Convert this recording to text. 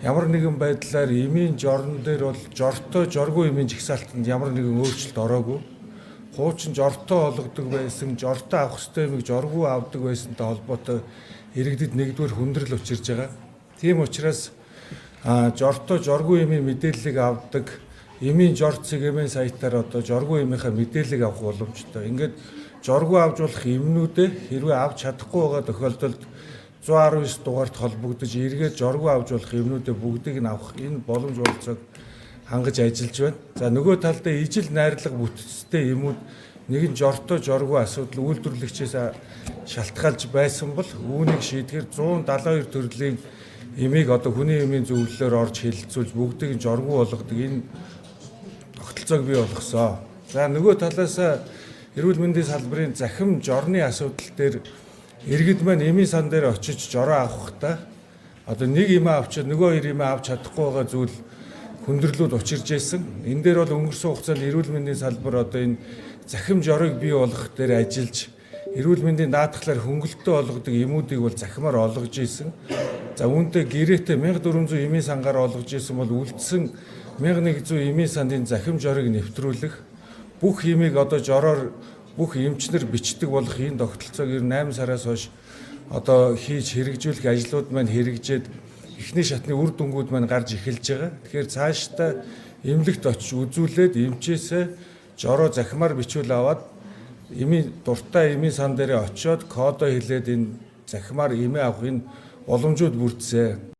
ямар нэгэн байдлаар эмийн жорн дээр бол жортой жоргүй эмийн жагсаалтанд ямар нэгэн өөрчлөлт ороогүй. Хуучин жортой олгодог байсан, жортой авах ёстой эмийг жоргүй авдаг байсантай холбоотой иргэдэд нэгдүгээр хүндрэл учирж байгаа. Тийм учраас жортой жоргүй эмийн мэдээллийг авдаг, эмийн жор цэгийн сайтаар одоо жоргүй эмийнхаа мэдээллийг авах боломжтой. Ингээд жоргүй авч болох эмнүүдээ хэрвээ авч чадахгүй байгаа тохиолдолд 119 дугаарт холбогдож эргээд жоргүй авч болох эмнүүдээ бүгдийг нь авах энэ боломж болцоог хангаж ажиллаж байна. За нөгөө талдаа ижил найрлага бүтцтэй эмүүд нэгэн жортой жоргүй асуудал үйлдвэрлэгчээс шалтгаалж байсан бол үүнийг шийдэхээр 172 төрлийн эмийг одоо хүний эмийн зөвлөлөөр орж хэлэлцүүлж бүгдийг нь жоргүй болгодог энэ тогтолцоог бий болгосон. За нөгөө талаас эрүүл мэндийн салбарын захим жорны асуудал дээр иргэд маань эмийн сан дээр очиж жороо авахдаа одоо нэг эмээ авчид нөгөө хоёр эмээ авч чадахгүй байгаа зүйл хүндрэлүүд учирж байсан. Энэ дээр бол өнгөрсөн хугацаанд эрүүл мэндийн салбар одоо энэ захим жорыг бий болгох дээр ажиллаж эрүүл мэндийн даатгалаар хөнгөлөлтөө олгодог эмүүдийг бол захимаар олгож исэн. За үүнтэй гэрээтэй 1400 эмийн сангаар олгож исэн бол үлдсэн 1100 эмийн сандын захим жорыг нэвтрүүлэх бүх эмийг одоо жороор бүх эмчнэр бичдэг болох энэ тогтолцоог 8 сараас хойш одоо хийж хэрэгжүүлэх ажлууд маань хэрэгжээд эхний шатны үр дүнгууд маань гарч эхэлж байгаа. Тэгэхээр цаашдаа эмнэлэгт очиж үзүүлээд эмчээсээ жороо захимаар бичүүл аваад эмийн дуртай эмийн сан дээрээ очиод кодоо хэлээд энэ захимаар эмээ авах энэ боломжууд бүрдсэн.